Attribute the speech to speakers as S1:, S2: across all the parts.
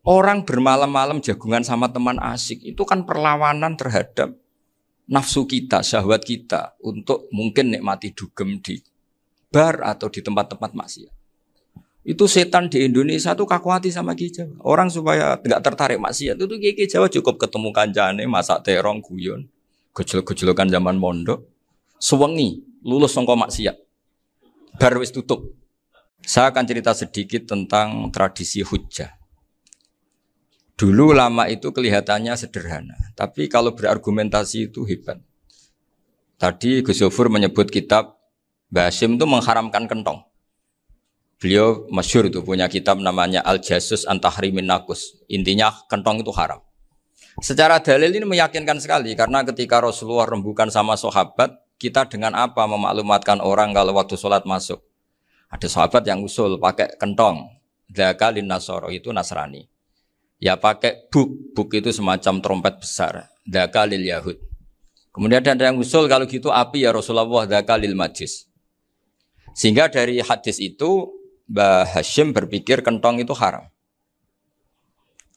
S1: Orang bermalam-malam jagungan sama teman asik itu kan perlawanan terhadap nafsu kita, syahwat kita untuk mungkin nikmati dugem di bar atau di tempat-tempat maksiat. Itu setan di Indonesia tuh kakuati sama Ki Jawa. Orang supaya tidak tertarik maksiat itu Ki Jawa cukup ketemu kancane masak terong guyon, gejol-gejolokan zaman mondok, sewengi lulus sangka maksiat. Bar wis tutup. Saya akan cerita sedikit tentang tradisi hujjah. Dulu ulama itu kelihatannya sederhana, tapi kalau berargumentasi itu hebat. Tadi Gus Yofur menyebut kitab Mbah Hasyim itu mengharamkan kentong. Beliau masyhur itu punya kitab namanya Al-Jasus an Tahrimin Nakus. Intinya kentong itu haram. Secara dalil ini meyakinkan sekali karena ketika Rasulullah rembukan sama sahabat, kita dengan apa memaklumatkan orang kalau waktu sholat masuk. Ada sahabat yang usul pakai kentong. Dzakalin Nasoro itu Nasrani. Ya pakai buk itu semacam trompet besar. Dzakalil Yahud. Kemudian ada yang usul kalau gitu api ya Rasulullah dzakalil Majus. Sehingga dari hadis itu Mbah Hasyim berpikir kentong itu haram.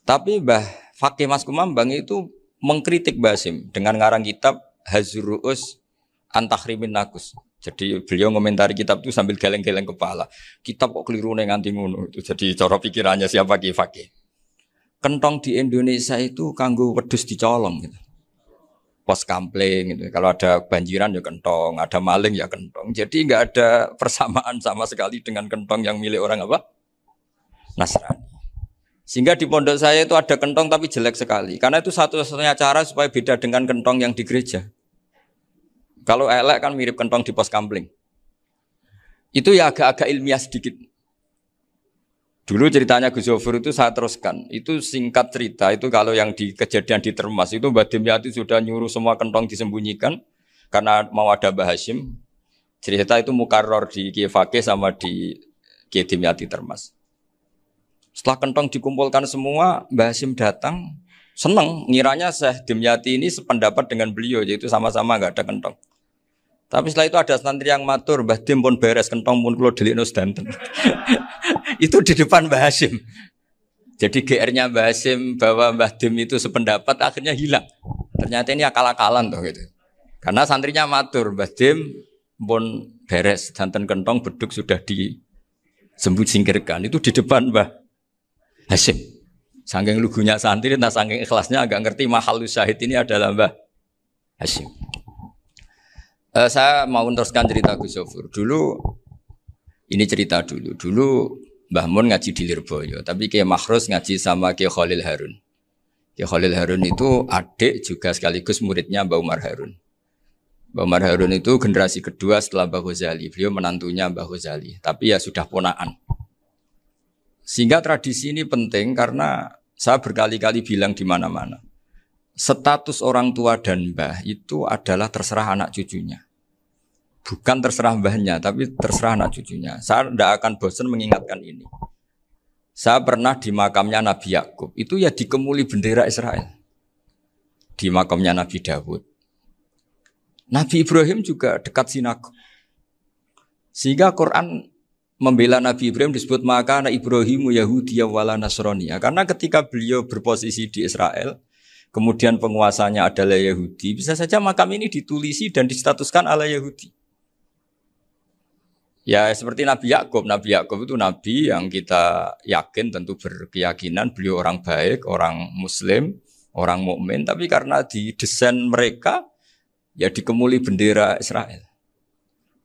S1: Tapi Mbah Fakih Mas Kumambang itu mengkritik Mbah Hasyim dengan ngarang kitab Hazruus an Tahrimin Nakus. Jadi beliau komentari kitab itu sambil geleng-geleng kepala. Kitab kok keliru nganti ngono itu. Jadi cara pikirannya siapa Ki Fakih. Kentong di Indonesia itu kanggo wedhus dicolong gitu. Pos kampling gitu. Kalau ada banjiran ya kentong, ada maling ya kentong. Jadi enggak ada persamaan sama sekali dengan kentong yang milik orang apa? Nasrani. Sehingga di pondok saya itu ada kentong tapi jelek sekali. Karena itu satu-satunya cara supaya beda dengan kentong yang di gereja. Kalau elek kan mirip kentong di pos kampling. Itu ya agak-agak ilmiah sedikit. Dulu ceritanya Gus Yofur itu saya teruskan. Itu singkat cerita, itu kalau yang di kejadian di Termas itu Mbah Dimyati sudah nyuruh semua kentong disembunyikan karena mau ada Mbah Hasyim. Cerita itu mukarrar di Kiai Fakih sama di Kiai Dimyati Termas. Setelah kentong dikumpulkan semua, Mbah Hasyim datang, senang, ngiranya Syekh Dimyati ini sependapat dengan beliau, yaitu sama-sama enggak ada kentong. Tapi setelah itu ada santri yang matur, Mbah Dim pun beres kentong pun kula delikno sedanten. Itu di depan Mbah Hasyim. Jadi GR-nya Mbah Hasyim bahwa Mbah Dim itu sependapat akhirnya hilang. Ternyata ini akal-akalan toh gitu. Karena santrinya matur, Mbah Dim pun beres sedanten kentong beduk sudah disingkirkan. Itu di depan Mbah Hasyim. Saking lugunya santri, nah saking ikhlasnya agak ngerti mahalus syahid ini adalah Mbah Hasyim. Saya mau meneruskan cerita Gus Yofur. Dulu Mbah Mun ngaji di Lirboyo, tapi Kiai Makhrus ngaji sama Kiai Khalil Harun. Kiai Khalil Harun itu adik juga sekaligus muridnya Mbah Umar Harun. Mbah Umar Harun itu generasi kedua setelah Mbah Ghazali. Beliau menantunya Mbah Ghazali, tapi ya sudah ponaan. Sehingga tradisi ini penting karena saya berkali-kali bilang di mana-mana. Status orang tua dan mbah itu adalah terserah anak cucunya. Bukan terserah mbahnya, tapi terserah anak cucunya. Saya tidak akan bosan mengingatkan ini. Saya pernah di makamnya Nabi Yakub, itu ya dikemuli bendera Israel. Di makamnya Nabi Dawud. Nabi Ibrahim juga dekat sinagog. Sehingga Quran membela Nabi Ibrahim disebut maka anak Ibrahimu Yahudi wala Nasrani. Karena ketika beliau berposisi di Israel, kemudian penguasanya adalah Yahudi, bisa saja makam ini ditulisi dan distatuskan ala Yahudi. Ya seperti Nabi Yakub. Nabi Yakub itu nabi yang kita yakin tentu berkeyakinan beliau orang baik, orang muslim, orang mukmin, tapi karena di desain mereka ya dikemuli bendera Israel.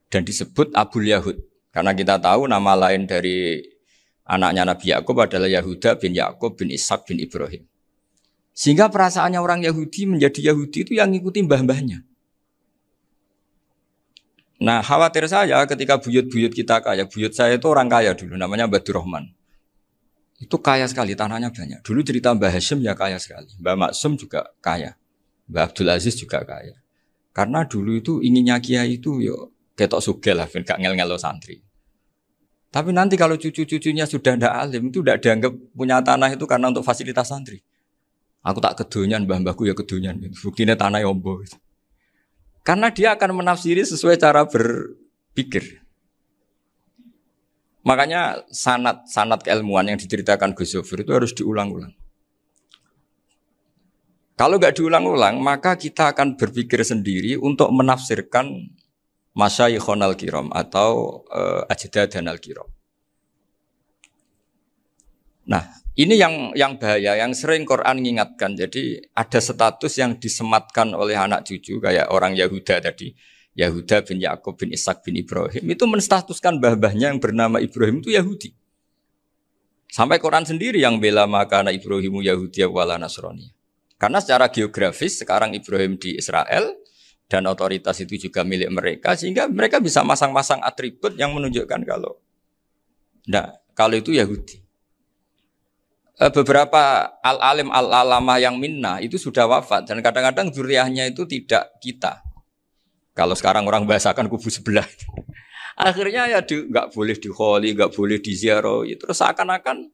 S1: Dan disebut Abul Yahud. Karena kita tahu nama lain dari anaknya Nabi Yakub adalah Yahuda bin Yakub bin Ishak bin Ibrahim. Sehingga perasaannya orang Yahudi menjadi Yahudi itu yang ngikuti mbah-mbahnya. Nah khawatir saya ketika buyut-buyut kita kaya. Buyut saya itu orang kaya dulu, namanya Badur Rahman. Itu kaya sekali, tanahnya banyak. Dulu cerita Mbah Hasyim ya kaya sekali. Mbah Maksum juga kaya. Mbah Abdul Aziz juga kaya. Karena dulu itu inginnya kiai itu yo ketok sugih lah, gak ngel-ngelo santri. Tapi nanti kalau cucu-cucunya sudah ndak alim, itu ndak dianggap punya tanah itu karena untuk fasilitas santri. Aku tak kedonyan, mbah-mbahku ya kedonyan. Buktinya tanah yombo. Karena dia akan menafsiri sesuai cara berpikir. Makanya sanad keilmuan yang diceritakan Gus Zofir itu harus diulang-ulang. Kalau nggak diulang-ulang, maka kita akan berpikir sendiri untuk menafsirkan masyayikhon al-kiram atau ajdadan al-kiram. Nah, ini yang bahaya, yang sering Quran mengingatkan. Jadi ada status yang disematkan oleh anak cucu, kayak orang Yahuda tadi. Yahuda bin Yakub bin Ishak bin Ibrahim. Itu menstatuskan mbah-mbahnya yang bernama Ibrahim itu Yahudi. Sampai Quran sendiri yang bela makana Ibrahimu Yahudi wala Nasrani. Karena secara geografis sekarang Ibrahim di Israel dan otoritas itu juga milik mereka, sehingga mereka bisa masang-masang atribut yang menunjukkan kalau itu Yahudi. Beberapa al-alim al-alamah yang minna itu sudah wafat dan kadang-kadang zuriyahnya itu tidak kita. Kalau sekarang orang bahasakan kubu sebelah. Akhirnya ya nggak boleh dikholi, nggak boleh diziarah. Terus seakan-akan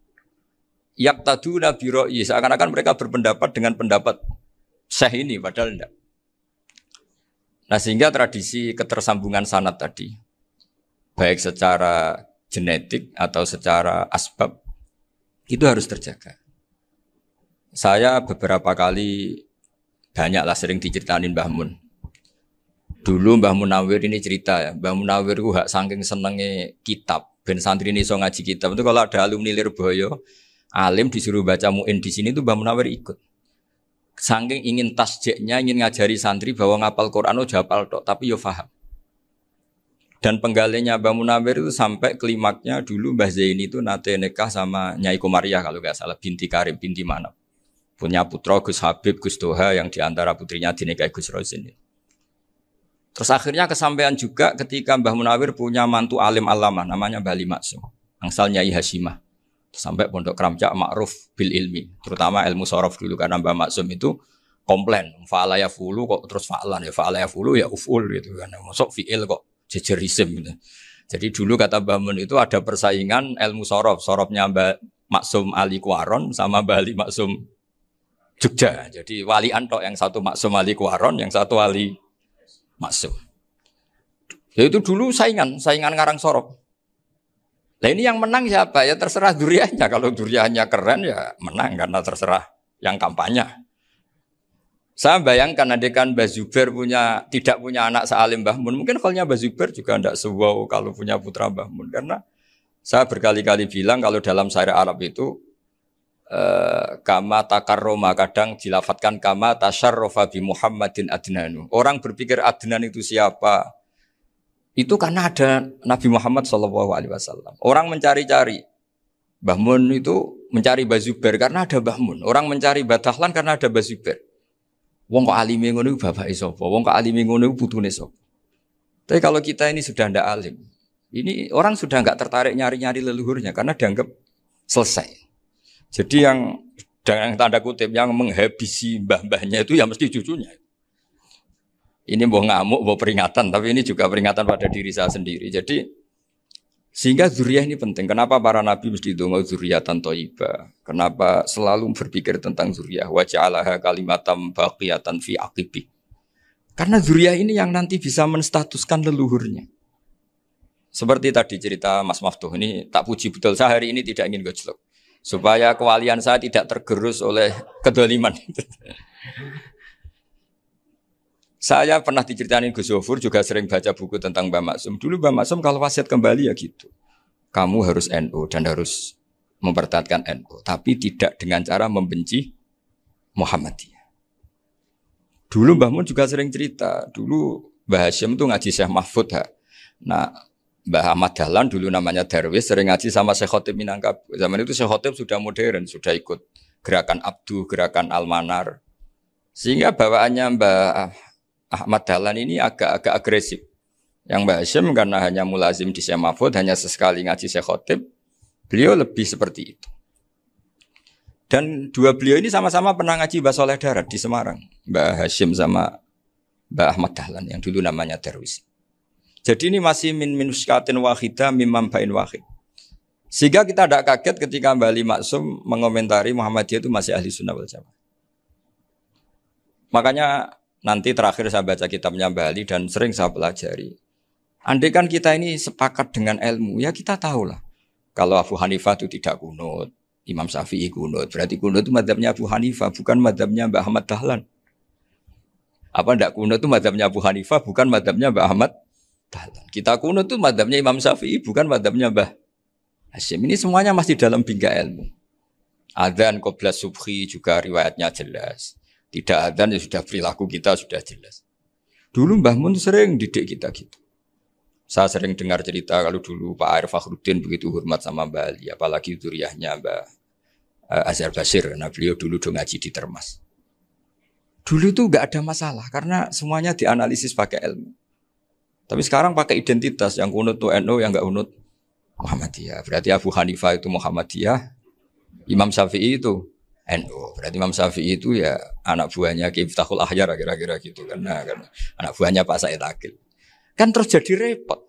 S1: yaktaduna biroi, seakan-akan mereka berpendapat dengan pendapat syekh ini, padahal enggak. Nah sehingga tradisi ketersambungan sanad tadi, baik secara genetik atau secara asbab, itu harus terjaga. Saya beberapa kali banyaklah sering diceritain Mbah Mun. Dulu Mbah Munawir ini cerita ya, Mbah Munawir itu saking senenge kitab, ben santri ini so ngaji kitab. Itu kalau ada alumni Lirboyo, alim disuruh baca muin di sini itu Mbah Munawir ikut. Saking ingin tasjeknya, ingin ngajari santri bahwa ngapal Quran itu hafal tok, tapi yo faham. Dan penggalinya Mbah Munawir itu sampai klimaknya dulu Mbah Zaini itu nate nikah sama Nyai Komariah kalau nggak salah, binti Karim, binti Manap. Punya putra Gus Habib, Gus Doha yang diantara putrinya dinikahi Gus Rosin. Terus akhirnya kesampaian juga ketika Mbah Munawir punya mantu alim alamah namanya Mbah Ali Maksum, angsal Nyai Hasyimah. Sampai Pondok Kramcak ma'ruf bil ilmi, terutama ilmu sorof dulu karena Mbah Maksum itu komplain, fa'ala ya fulu kok terus fa'lan ya fa'ala ya fulu ya uf'ul gitu kan. Masuk fi'il kok jejer isim gitu. Jadi dulu kata Mbah Mun itu ada persaingan ilmu sorof, sorofnya Mbah Maksum Ali Kuaron sama Mbah Ali Maksum Jogja. Jadi wali antok, yang satu Maksum Ali Kuaron, yang satu Ali Maksum. Ya itu dulu saingan ngarang sorof. Nah ini yang menang siapa? Ya terserah duriannya. Kalau duriannya keren ya menang karena terserah yang kampanye. Saya bayangkan adekan Mbah Zubair tidak punya anak sealim Mbah Mun, mungkin halnya Mbah Zubair juga tidak sewow kalau punya putra Mbah Mun. Karena saya berkali-kali bilang kalau dalam syair Arab itu kama takarroma, kadang dilafatkan kama tasyarrofa bi Muhammadin adnanu. Orang berpikir Adnan itu siapa? Itu karena ada Nabi Muhammad SAW. Orang mencari-cari Mbah Mun itu mencari Mbah Zubair karena ada Mbah Mun. Orang mencari Mbah Dahlan karena ada Mbah Zubair. Wong kok alime ngono bapake sapa? Wong kok alime ngono putune sapa? Tapi kalau kita ini sudah ndak alim, ini orang sudah enggak tertarik nyari-nyari leluhurnya karena dianggap selesai. Jadi yang dengan tanda kutip yang menghabisi mbah-mbahnya itu ya mesti cucunya. Ini mau ngamuk, mau peringatan, tapi ini juga peringatan pada diri saya sendiri. Jadi sehingga zuriyah ini penting. Kenapa para nabi mesti donga zuriyatan thayyibah? Kenapa selalu berpikir tentang zuriyah? Wa ja'alaha kalimatam baqiyatan fi aqibi. Karena zuriyah ini yang nanti bisa menstatuskan leluhurnya. Seperti tadi cerita Mas Maftuh ini, tak puji betul, saya hari ini tidak ingin gojlok. Supaya kewalian saya tidak tergerus oleh kedoliman. Saya pernah diceritain Gus Zofur, juga sering baca buku tentang Mbah Maksum. Dulu Mbah Maksum kalau wasiat kembali ya gitu. Kamu harus NU dan harus mempertahankan NU. Tapi tidak dengan cara membenci Muhammadiyah. Dulu Mbah Mun juga sering cerita. Dulu Mbah Hasyim itu ngaji Syekh Mahfud. Nah, Mbah Ahmad Dahlan dulu namanya Darwis sering ngaji sama Syekh Khotib Minangkabau. Zaman itu Syekh Khotib sudah modern, sudah ikut gerakan Abdu, gerakan Al-Manar. Sehingga bawaannya Mbah Ahmad Dahlan ini agak agresif. Yang Mbah Hasyim karena hanya mulazim di Syekh Mahfud, hanya sesekali ngaji Syekh Khotib, beliau lebih seperti itu. Dan dua beliau ini sama-sama pernah ngaji Mbah Soleh Darat di Semarang. Mbah Hasyim sama Mbah Ahmad Dahlan yang dulu namanya Darwis. Jadi ini masih min minuskatin wahidah mimam bain wahid. Sehingga kita tidak kaget ketika Mbah Ali Maksum mengomentari Muhammadiyah itu masih ahli sunnah wal jamaah. Makanya nanti terakhir saya baca kitabnya Mbah Ali dan sering saya pelajari. Andai kan kita ini sepakat dengan ilmu, ya kita tahulah Kalau Abu Hanifah itu tidak kunut, Imam Syafi'i kunut. Berarti kunut itu mazhabnya Abu Hanifah, bukan mazhabnya Mbak Ahmad Dahlan. Apa ndak kunut itu mazhabnya Abu Hanifah, bukan mazhabnya Mbak Ahmad Dahlan. Kita kunut itu mazhabnya Imam Syafi'i, bukan mazhabnya Mbah Hasyim. Ini semuanya masih dalam bingkai ilmu. Adzan qabla subhi juga riwayatnya jelas. Tidak adzan ya sudah perilaku kita sudah jelas. Dulu Mbah Mun sering didik kita gitu. Saya sering dengar cerita kalau dulu Pak Arif Fakhruddin begitu hormat sama Mbak Ali, apalagi zuriyahnya Mbak Azhar Basir, karena beliau dulu ngaji di Termas. Dulu itu nggak ada masalah karena semuanya dianalisis pakai ilmu. Tapi sekarang pakai identitas, yang kunut itu NU, yang nggak kunut Muhammadiyah. Berarti Abu Hanifah itu Muhammadiyah, Imam Syafi'i itu NU. Berarti Imam Syafi'i itu ya anak buahnya Ki Miftahul Ahyar kira-kira gitu, karena anak buahnya Pak Said Akil. Kan terus jadi repot.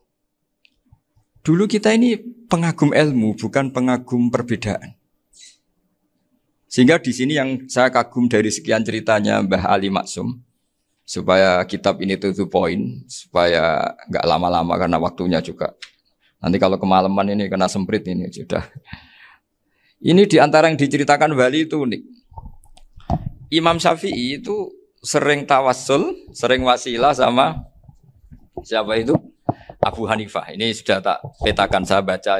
S1: Dulu kita ini pengagum ilmu, bukan pengagum perbedaan. Sehingga di sini yang saya kagum dari sekian ceritanya Mbah Ali Maksum, supaya kitab ini to the point, supaya nggak lama-lama karena waktunya juga. Nanti kalau kemalaman ini kena semprit ini sudah. Ini diantara yang diceritakan Bali itu unik. Imam Syafi'i itu sering tawassul, sering wasilah sama siapa itu? Abu Hanifah. Ini sudah tak petakan, saya baca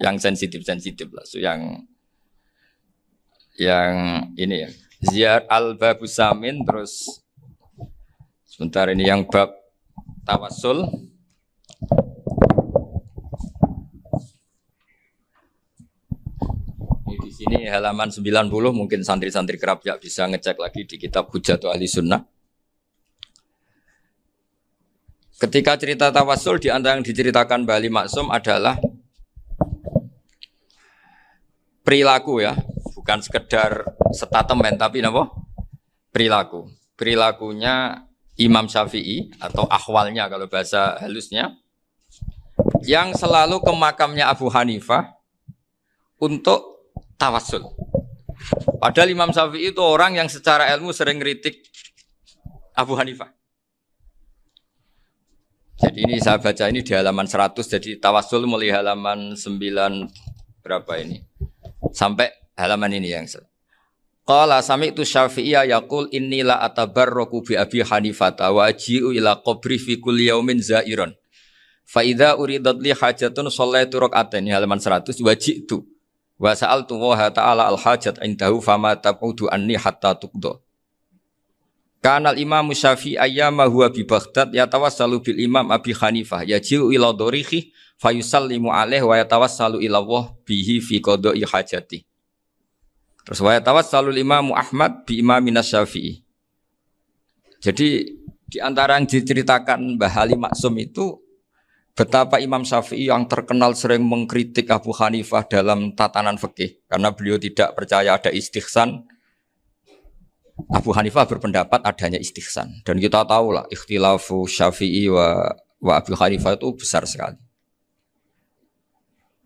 S1: yang sensitif lah. So, yang ini ya. Ziyar al-Babus Samin, terus sebentar ini yang bab tawassul. Ini di sini halaman 90, mungkin santri-santri kerap ya bisa ngecek lagi di kitab Hujjatul Ahli Sunnah. Ketika cerita tawassul, di antara yang diceritakan Mbah Ali Maksum adalah perilaku ya, bukan sekedar statement tapi apa? Perilaku. Perilakunya Imam Syafi'i atau ahwalnya kalau bahasa halusnya, yang selalu ke makamnya Abu Hanifah untuk tawassul. Padahal Imam Syafi'i itu orang yang secara ilmu sering kritik Abu Hanifah. Jadi ini saya baca ini di halaman 100, jadi tawassul mulai halaman 9 berapa ini? Sampai halaman ini yang Qala sami'tu Syafi'iyya yaqul inni la atabarraku bi Abi Hanifah wa aji'u ila qabri fi kulli yaumin za'iran. Fa idza uridat li hajatun shallaitu rak'atain, halaman 100, waji'tu wa sa'altu wa ta'ala al hajat indahu fama taqudu anni hatta tuqda. Kanal Imam Syafi'i ayyama huwa bi Baghdad yatawassalu bil Imam Abi Hanifah yaji'u ila dorihi fayusallimu alaihi wa yatawassalu ila Allah bihi fi qada'i hajati. Terus wa yatawassalu Imam Ahmad bi Imamin Syafi'i. Jadi di antara yang diceritakan Mbah Ali Maksum itu betapa Imam Syafi'i yang terkenal sering mengkritik Abu Hanifah dalam tatanan fikih karena beliau tidak percaya ada istihsan. Abu Hanifah berpendapat adanya istihsan, dan kita tahu lah ikhtilafu Syafi'i wa Abu Hanifah itu besar sekali.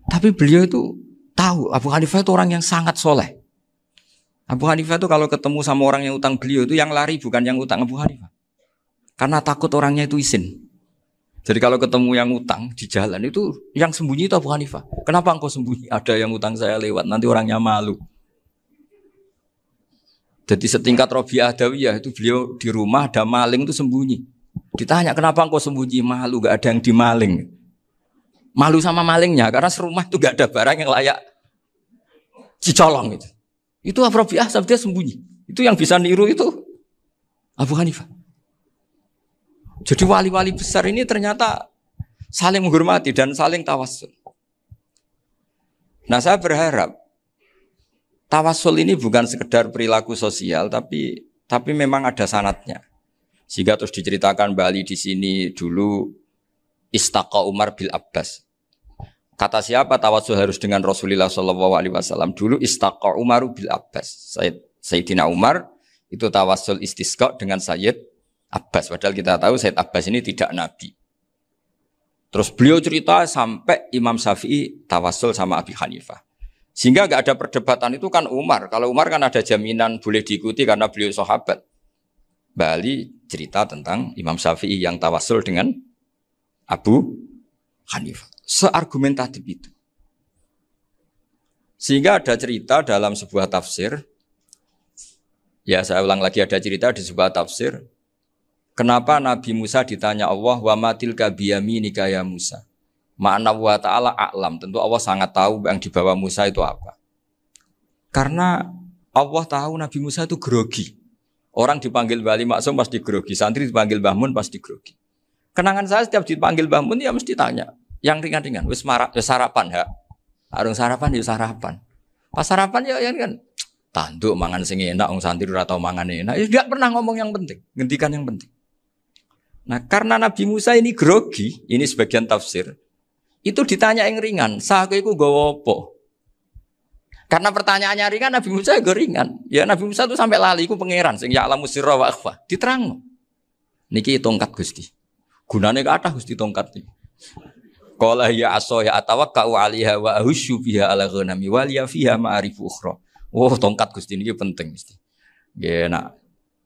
S1: Tapi beliau itu tahu Abu Hanifah itu orang yang sangat soleh. Abu Hanifah itu kalau ketemu sama orang yang utang beliau itu yang lari bukan yang utang Abu Hanifah, karena takut orangnya itu izin. Jadi kalau ketemu yang utang di jalan itu yang sembunyi itu Abu Hanifah. Kenapa engkau sembunyi? Ada yang utang saya lewat, nanti orangnya malu. Jadi setingkat Robi'ah Adawiyah itu beliau di rumah ada maling itu sembunyi. Ditanya kenapa engkau sembunyi? Malu, gak ada yang dimaling. Malu sama malingnya karena serumah itu gak ada barang yang layak dicolong itu. Itu Robi'ah dia sembunyi. Itu yang bisa niru itu Abu Hanifah. Jadi wali-wali besar ini ternyata saling menghormati dan saling tawassul. Nah saya berharap tawassul ini bukan sekedar perilaku sosial, tapi memang ada sanatnya. Sehingga terus diceritakan Bali di sini dulu istaqa Umar bil Abbas. Kata siapa tawassul harus dengan Rasulullah SAW? Dulu istaqa Umar bil Abbas. Sayyidina Umar itu tawassul istisqa dengan Sayyid Abbas. Padahal kita tahu Sayyid Abbas ini tidak nabi. Terus beliau cerita sampai Imam Syafi'i tawassul sama Abi Hanifah. Sehingga nggak ada perdebatan itu kan Umar. Kalau Umar kan ada jaminan boleh diikuti karena beliau sahabat. Bali cerita tentang Imam Syafi'i yang tawassul dengan Abu Hanifah. Seargumentatif itu. Sehingga ada cerita dalam sebuah tafsir, ya saya ulang lagi, ada cerita di sebuah tafsir, kenapa Nabi Musa ditanya Allah, wa matilka biyaminika ya Musa. Ma'ana wa ta'ala a'lam, tentu Allah sangat tahu yang dibawa Musa itu apa. Karena Allah tahu Nabi Musa itu grogi. Orang dipanggil Wali Maksum pasti grogi, santri dipanggil Mbah Mun pasti grogi. Kenangan saya setiap dipanggil Mbah Mun ya mesti tanya, yang ringan-ringan, wis sarapan ya. Arung sarapan ya sarapan. Pas sarapan ya kan tanduk mangan sing enak, wong santri ora tau mangan enak. Ya enggak pernah ngomong yang penting, ngendikan yang penting. Nah, karena Nabi Musa ini grogi, ini sebagian tafsir. Itu ditanya yang ringan, sahaja iku nggawa apa? Karena pertanyaannya ringan, Nabi Musa juga ringan. Ya Nabi Musa itu sampai lali, iku pangeran sing ya'lamu sirra wa akhfa. Diterang. Niki tongkat Gusti. Gunane kathah Gusti tongkat iki. Qala ya aso ya atawakkau 'alaiha wa ahusyu biha 'ala ghanami wa liya fiha ma'arifu ukhra. Oh, tongkat Gusti niki penting mesti. Nggih nak.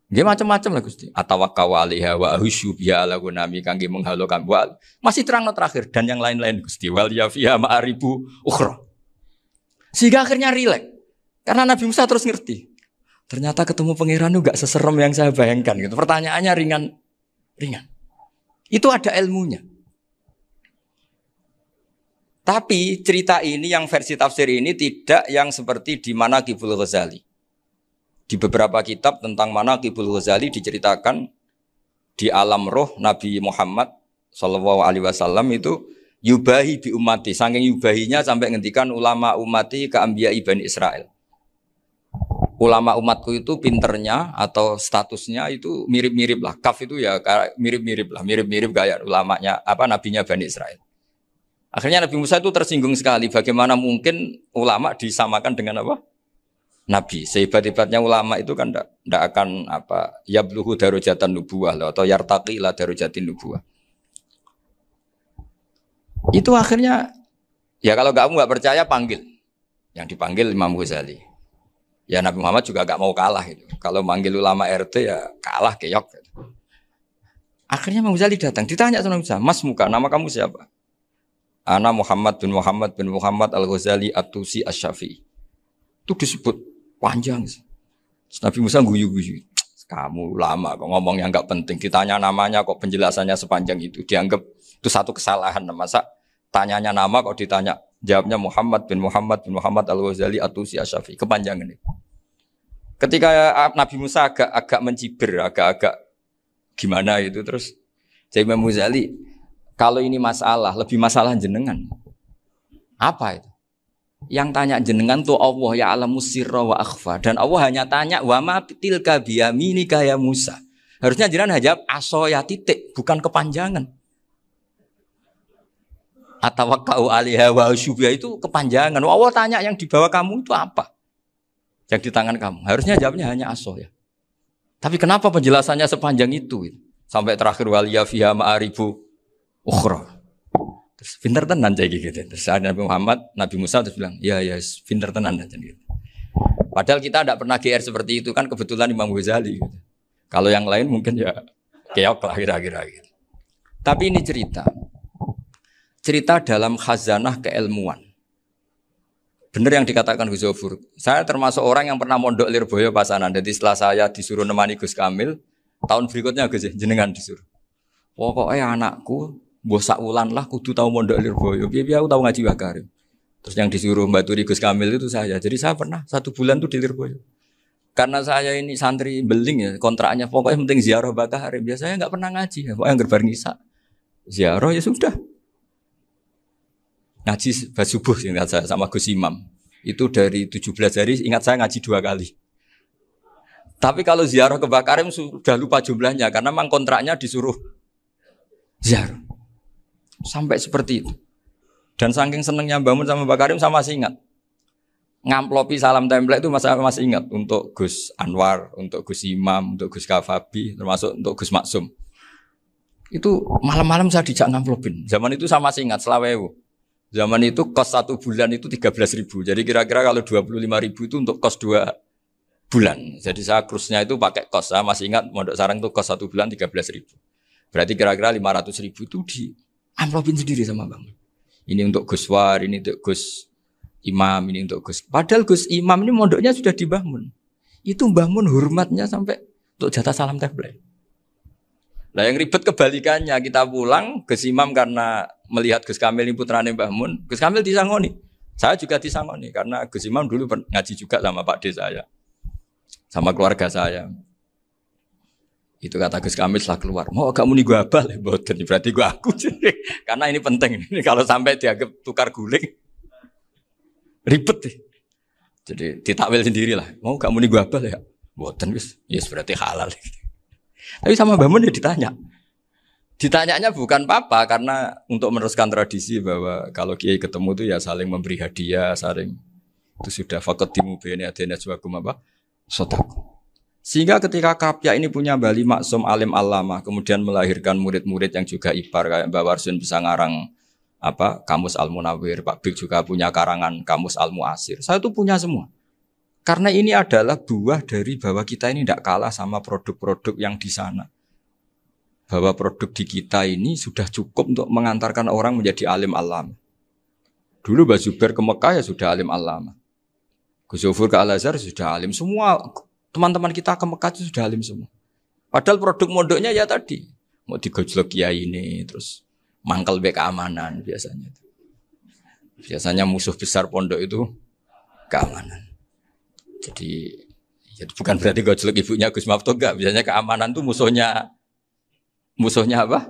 S1: Nggih macam-macam lah Gusti. Atawakkau 'alaiha wa ahusyu biha 'ala ghanami kangge menghalokan wa. Masih terangno terakhir dan yang lain-lain Gusti. Wa liya fiha ma'arifu ukhra. Sehingga akhirnya rileks. Karena Nabi Musa terus ngerti. Ternyata ketemu pangeran itu gak seserem yang saya bayangkan gitu. Pertanyaannya ringan. Itu ada ilmunya. Tapi cerita ini yang versi tafsir ini tidak yang seperti di Manaqibul Ghazali. Di beberapa kitab tentang Manaqibul Ghazali diceritakan di alam roh Nabi Muhammad SAW itu yubahi bi ummati, saking yubahinya sampai ngendikan ulama ummati ke anbiya Bani Israel. Ulama umatku itu pinternya atau statusnya itu mirip-mirip lah. Kaf itu ya mirip-mirip lah, mirip-mirip kayak ulamanya nabinya Bani Israel. Akhirnya Nabi Musa itu tersinggung sekali. Bagaimana mungkin ulama disamakan dengan apa? Nabi. Sehebat-hebatnya ulama itu kan tidak akan yabluhu darajatan nubuwah atau yartaqi ila darajatin nubuwah. Itu akhirnya, ya kalau kamu nggak percaya panggil. Yang dipanggil Imam Ghazali. Ya Nabi Muhammad juga nggak mau kalah itu. Kalau manggil ulama RT ya kalah keok. Gitu. Akhirnya Imam Ghazali datang, ditanya sama Musa, Mas Muka, nama kamu siapa? Ana Muhammad bin Muhammad Al-Ghazali At-Tusi Asy-Syafi'i. Itu disebut panjang. Nabi Musa guyu-guyu. Kamu lama kok ngomong yang nggak penting. Ditanya namanya kok penjelasannya sepanjang itu. Dianggap itu satu kesalahan. Masa tanyanya nama kok ditanya. Jawabnya Muhammad bin Muhammad Al-Ghazali At-Tusi Asy-Syafi'i. Kepanjangan itu. Ketika Nabi Musa agak mencibir, agak gimana itu. Terus jadi Imam Ghazali, kalau ini masalah, lebih masalah jenengan. Apa itu? Yang tanya jenengan tuh Allah ya alamu sirra wa akhfa. Dan Allah hanya tanya wa ma tilka biyaminika ya Musa. Harusnya jenengan jawab aso ya titik, bukan kepanjangan. Atawakkau 'alaiha wa syubha itu kepanjangan. Allah tanya yang di bawah kamu itu apa? Yang di tangan kamu. Harusnya jawabnya hanya aso ya. Tapi kenapa penjelasannya sepanjang itu? Sampai terakhir waliya fiha ma'arifu ukhra. Terus pinter tenan jadi gitu. Terus ada Nabi Musa terus bilang, ya pinter tenan aja gitu. Padahal kita tidak pernah GR seperti itu kan kebetulan Imam Ghazali. Gitu. Kalau yang lain mungkin ya keok lah kira-kira gitu. Tapi ini cerita dalam khazanah keilmuan. Benar yang dikatakan Gus Zofur. Saya termasuk orang yang pernah mondok Lirboyo Pasanan. Jadi setelah saya disuruh nemani Gus Kamil, tahun berikutnya Gus jenengan disuruh. Pokoknya anakku mbok sak wulan lah kudu tahu mondok Lirboyo. Piye aku tahu ngaji Wakarim. Terus yang disuruh Mbaturi Gus Kamil itu saya. Jadi saya pernah 1 bulan tuh di Lirboyo. Karena saya ini santri beling ya, kontraknya pokoknya penting ziarah Bakarim. Biasanya enggak pernah ngaji ya. Pokoknya gerbar ngisa. Ziarah ya sudah. Ngaji subuh ingat saya sama Gus Imam. Itu dari 17 hari ingat saya ngaji 2 kali. Tapi kalau ziarah ke Bakarim sudah lupa jumlahnya karena memang kontraknya disuruh ziarah. Sampai seperti itu. Dan saking senengnya bangun sama Mbak Karim sama masih ingat. Ngamplopi salam template itu masih ingat. Untuk Gus Anwar, untuk Gus Imam, untuk Gus Kafabi, termasuk untuk Gus Maksum. Itu malam-malam saya dijak ngamplopin. Zaman itu saya masih ingat, selawewu. Zaman itu kos 1 bulan itu 13.000. Jadi kira-kira kalau 25.000 itu untuk kos 2 bulan. Jadi saya krusnya itu pakai kos. Saya masih ingat Mondok Sarang itu kos 1 bulan 13.000. Berarti kira-kira 500.000 itu di amplopin sendiri sama Bang. Ini untuk Gus War, ini untuk Gus imam, ini untuk Gus. Padahal Gus Imam ini mondoknya sudah di Mbah Mun. Itu Mbah Mun hormatnya sampai untuk jatah salam tabligh. Nah yang ribet kebalikannya, kita pulang Gus Imam karena melihat Gus Kamil ini putrane Mbah Mun, Gus Kamil disangoni. Saya juga disangoni karena Gus Imam dulu ngaji juga sama Pak D saya, sama keluarga saya. Itu kata Gus Kamil setelah keluar, mau kamu nih gue abal, boten berarti gue aku. Karena ini penting, ini kalau sampai dianggap tukar guling, ribet deh. Jadi ditakwil sendiri lah, mau kamu nih gue abal ya, boten guys, yes berarti halal. Tapi sama Mbah Mun ya ditanya. Ditanyanya bukan apa karena untuk meneruskan tradisi bahwa kalau kiai ketemu itu ya saling memberi hadiah, saling itu sudah faqaddimu baina yadayna najwaakum apa? Shadaqah. Sehingga ketika Kapya ini punya Bali Maksum alim alama, kemudian melahirkan murid-murid yang juga ipar kayak Mbak Warsun bisa ngarang apa Kamus Al-Munawwir, Pak Bik juga punya karangan Kamus Al-Mu'asir. Saya itu punya semua. Karena ini adalah buah dari bahwa kita ini tidak kalah sama produk-produk yang di sana. Bahwa produk di kita ini sudah cukup untuk mengantarkan orang menjadi alim alama. Dulu Mbak Zubair ke Mekah ya sudah alim alama. Gus Zufur ke Al-Azhar sudah alim semua. Teman-teman kita ke Mekah itu sudah alim semua. Padahal produk mondoknya ya tadi. Mau digojlok kiai ini, terus mangkel be keamanan biasanya. Biasanya musuh besar pondok itu keamanan. Jadi ya bukan berarti gojlok ibunya Gus Maftuh enggak. Biasanya keamanan itu musuhnya apa?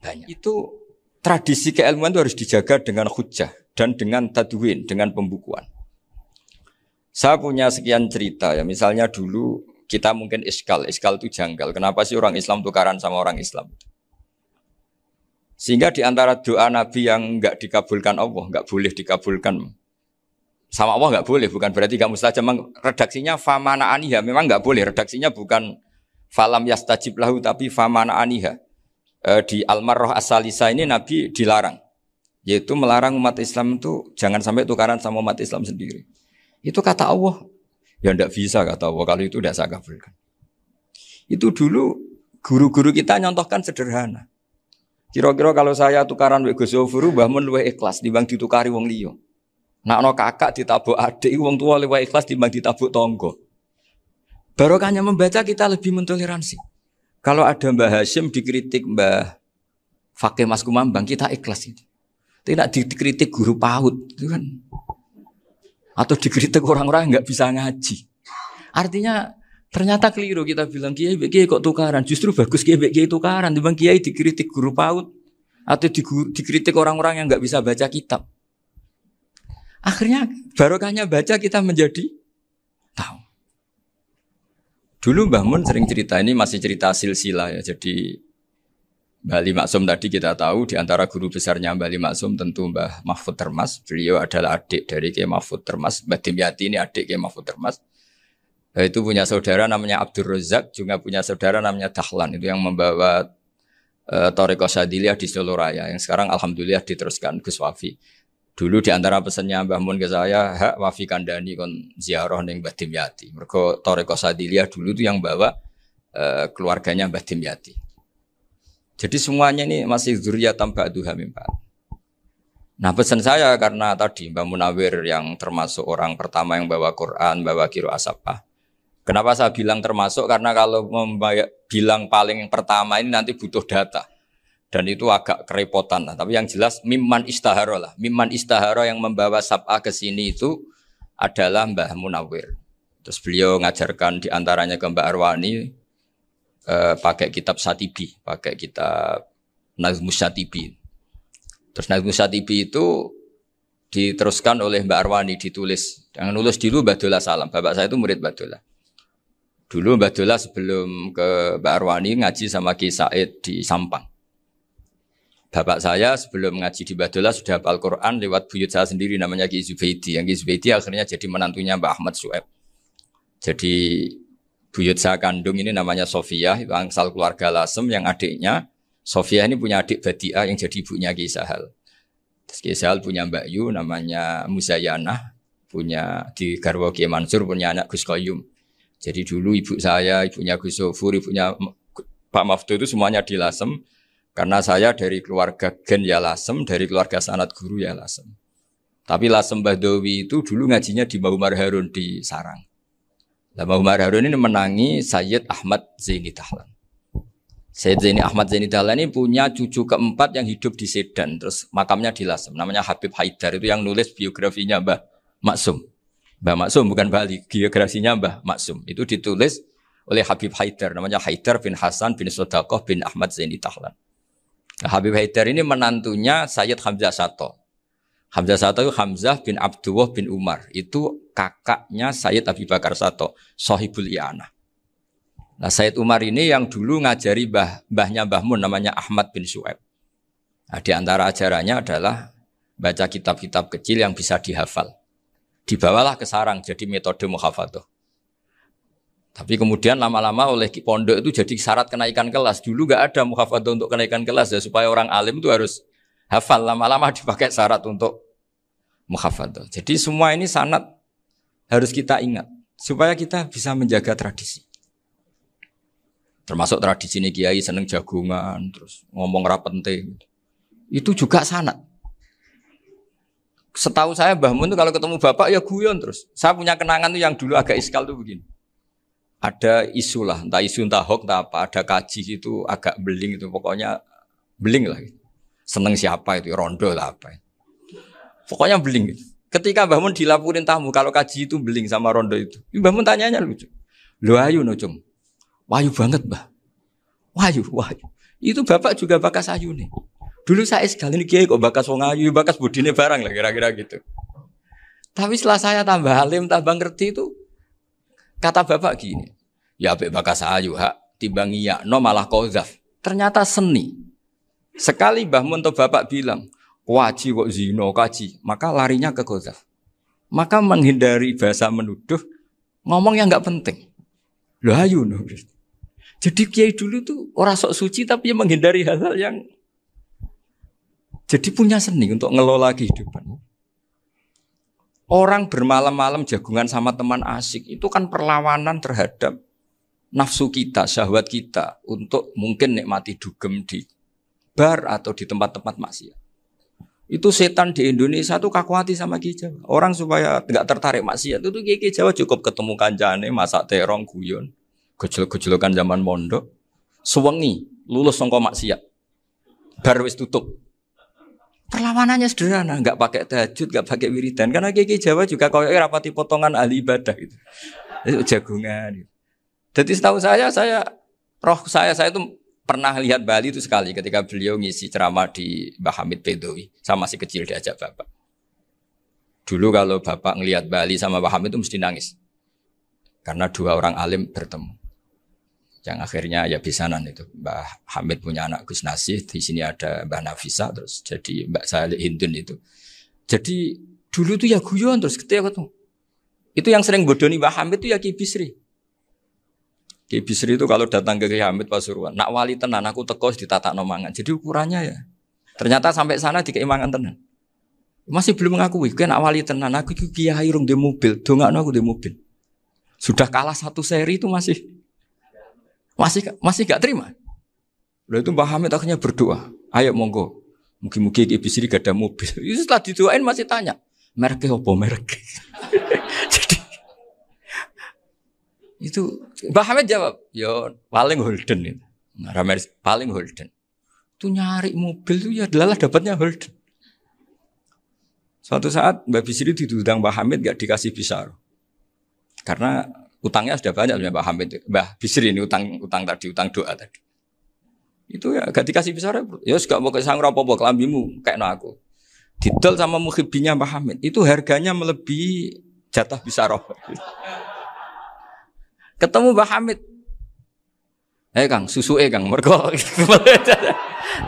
S1: Banyak. Itu tradisi keilmuan itu harus dijaga dengan hujjah dan dengan tadwin, dengan pembukuan. Saya punya sekian cerita ya, misalnya dulu kita mungkin iskal itu janggal. Kenapa sih orang Islam tukaran sama orang Islam? Sehingga di antara doa Nabi yang enggak dikabulkan Allah, enggak boleh dikabulkan sama Allah enggak boleh, bukan berarti enggak mustajab. Redaksinya famana aniha, memang enggak boleh. Redaksinya bukan falam yastajib lahu tapi famana aniha. Di Al-Marrah As-Salisa ini Nabi dilarang, yaitu melarang umat Islam itu jangan sampai tukaran sama umat Islam sendiri. Itu kata Allah, ya tidak bisa kata Allah, kalau itu tidak saya kabulkan. Itu dulu guru-guru kita nyontohkan sederhana. Kira-kira kalau saya tukaran wek Gus Zofuru, Mbah Mun luwih ikhlas dibanding ditukari wong liya. Nakno kakak ditabuk adik, wong tua luwih ikhlas dibanding ditabuk tonggo. Barokahnya membaca kita lebih mentoleransi. Kalau ada Mbah Hashim dikritik Mbah Fakih Mas Kumambang, kita ikhlas itu. Tidak dikritik guru PAUD, itu kan. Atau dikritik orang-orang yang nggak bisa ngaji. Artinya ternyata keliru kita bilang kiai kok tukaran. Justru bagus kiai tukaran. Dibanding kiai dikritik guru PAUD atau dikritik orang-orang yang nggak bisa baca kitab. Akhirnya barokahnya baca kita menjadi tahu. Dulu Mbah Mun sering cerita, ini masih cerita silsilah ya. Jadi Mbah Ali Maksum tadi kita tahu di antara guru besarnya Mbah Ali Maksum tentu Mbah Mahfud Termas. Beliau adalah adik dari Kiai Mahfud Termas. Mbah Dimyati ini adik Kiai Mahfud Termas. Itu punya saudara namanya Abdul Razak, juga punya saudara namanya Dahlan. Itu yang membawa Thariqah Syadziliyah di Solo Raya. Yang sekarang alhamdulillah diteruskan Gus Wafi. Dulu di antara pesannya Mbah Mun ke saya, hak Wafi kandani kon ziarah ning Mbah Dimyati. Mergo Thariqah Syadziliyah dulu itu yang bawa keluarganya Mbah Dimyati. Jadi semuanya ini masih dzurriyyatan ba'duha min ba'd. Nah pesan saya karena tadi Mbah Munawwir yang termasuk orang pertama yang bawa Quran, bawa qiraah sab'ah. Kenapa saya bilang termasuk? Karena kalau bilang paling pertama ini nanti butuh data. Dan itu agak kerepotan lah. Tapi yang jelas mimman istahara lah. Mimman istahara yang membawa sab'ah ke sini itu adalah Mbah Munawwir. Terus beliau ngajarkan diantaranya ke Mbak Arwani, pakai kitab Satibi, pakai kitab Nazmus Satibi. Terus Nazmus Satibi itu diteruskan oleh Mbak Arwani, ditulis. Yang nulis dulu Mbak Dola Salam. Bapak saya itu murid Mbak Dola. Dulu Mbak Dola sebelum ke Mbak Arwani ngaji sama Ki Said di Sampang. Bapak saya sebelum ngaji di Mbak Dola sudah hafal Quran lewat buyut saya sendiri namanya Ki Zubaidi. Yang Ki Zubaidi akhirnya jadi menantunya Mbak Ahmad Su'eb. Jadi buyut saya kandung ini namanya Sofia, itu angsal keluarga Lasem yang adiknya. Sofia ini punya adik Badi'ah yang jadi ibunya Ki Sahal. Terus Ki Sahal punya Mbak Yu namanya Muzayanah, punya di Garwa Ki Mansur punya anak Gus Qayyum. Jadi dulu ibu saya, ibunya Gus Sofur, ibunya Pak Maftuh itu semuanya di Lasem. Karena saya dari keluarga Gen ya Lasem, dari keluarga sanad guru ya Lasem. Tapi Lasem Bahdawi itu dulu ngajinya di Mbah Umar Harun di Sarang. Nah, Mbah Umar Harun ini menangi Sayyid Ahmad Zaini Dahlan. Sayyid Ahmad Zaini Dahlan ini punya cucu keempat yang hidup di Sedan. Terus makamnya di Lasem. Namanya Habib Haidar. Itu yang nulis biografinya Mbah Maksum. Mbah Maksum bukan Bali. Biografinya Mbah Maksum. Itu ditulis oleh Habib Haidar. Namanya Haidar bin Hasan bin Sodaqoh bin Ahmad Zaini Dahlan. Nah, Habib Haidar ini menantunya Sayyid Hamzah Sato. Hamzah Sato itu Hamzah bin Abdullah bin Umar. Itu kakaknya Sayyid Abi Bakar Sato, Sohibul I'anah. Nah, Sayyid Umar ini yang dulu ngajari mbahnya Mbah Mun namanya Ahmad bin Syuaib. Nah, di antara ajarannya adalah baca kitab-kitab kecil yang bisa dihafal. Dibawalah ke Sarang jadi metode muhafadzah. Tapi kemudian lama-lama oleh pondok itu jadi syarat kenaikan kelas. Dulu gak ada muhafadzah untuk kenaikan kelas ya, supaya orang alim itu harus hafal, lama-lama dipakai syarat untuk muhafadzah. Jadi semua ini sanad harus kita ingat supaya kita bisa menjaga tradisi. Termasuk tradisi ini kiai seneng jagungan, terus ngomong ra penting. Itu juga sanad. Setahu saya Mbah Mun itu kalau ketemu bapak ya guyon terus. Saya punya kenangan tuh yang dulu agak iskal tuh begini. Ada isu lah, entah isu entah hoax entah apa, ada kaji itu agak beling itu, pokoknya beling lah. Seneng siapa itu, rondo lah apa. Pokoknya beling. Ketika Mbah Mun dilaporin tamu, kalau kaji itu beling sama rondo itu. Mbah Mun tanyanya lucu. Lu ayu no cung. Wahyu banget Mbah. Wahyu. Itu bapak juga bakas ayu nih. Dulu saya sekali ini kiai kok bakas wong ayu, bakas budine barang lah kira-kira gitu. Tapi setelah saya tambah alim, tambah ngerti itu, kata bapak gini. Ya apik bakas ayu hak, timbang iya, no malah kozaf. Ternyata seni. Sekali Mbah Mun atau bapak bilang, waji kok zino kaji, maka larinya ke kozaf. Maka menghindari bahasa menuduh, ngomong yang nggak penting. Loh ayu no. Jadi kiai dulu tuh orang sok suci tapi menghindari hal-hal yang jadi punya seni untuk ngelola kehidupan. Orang bermalam-malam jagungan sama teman asik itu kan perlawanan terhadap nafsu kita, syahwat kita untuk mungkin nikmati dugem di bar atau di tempat-tempat maksiat. Itu setan di Indonesia tuh kakuati sama Ki Jawa. Orang supaya tidak tertarik maksiat itu Ki Jawa cukup ketemu kancane masak terong guyon, gejol-gejolokan zaman mondok, suwengi lulus sangka maksiat. Bar wis tutup. Perlawanannya sederhana, enggak pakai tahajud, enggak pakai wiridan karena Ki Jawa juga koyoke rapati potongan ahli ibadah gitu. Itu jagungan gitu. Jadi setahu saya itu pernah lihat Bali itu sekali ketika beliau ngisi ceramah di Mbah Hamid Bedowi. Saya masih kecil diajak bapak. Dulu kalau bapak ngelihat Bali sama Mbah Hamid itu mesti nangis. Karena dua orang alim bertemu. Yang akhirnya ya bisanan itu. Mbah Hamid punya anak Gus Nasih, di sini ada Mbah Nafisa, terus jadi Mbak Salih Hindun itu. Jadi dulu tuh ya guyon terus ketika ketemu. Itu yang sering bodoni Mbah Hamid itu ya Ki Bisri. Ki Bisri itu kalau datang ke Ki Hamid Pasuruan, nak wali tenan aku teko ditatakno mangan. Jadi ukurannya ya. Ternyata sampai sana dikei mangan tenan. Masih belum mengakui, kan nak wali tenan aku iki kiai rung di mobil, dongakno aku di mobil. Sudah kalah satu seri itu masih gak terima. Lalu itu Mbah Hamid akhirnya berdoa, ayo monggo, mungkin-mungkin Ki Bisri gak ada mobil. Itu setelah didoain masih tanya, mereknya apa merek? Jadi itu Mbah Hamid jawab, yo paling Holden itu. Paling Holden. Itu nyari mobil itu ya adalah dapatnya Holden. Suatu saat Mbah Bisri diundang Mbah Hamid gak dikasih bisaro. Karena utangnya sudah banyak Mbah Hamid. Mbah Bisri ini utang doa tadi. Itu ya gak dikasih bisaro. Ya gak mau kesang apa-apa kelambimu kayak aku. Didol sama muhibbinya Mbah Hamid. Itu harganya melebihi jatah bisaro. Ketemu Mbah Hamid. Kang, susuke Kang, mergo.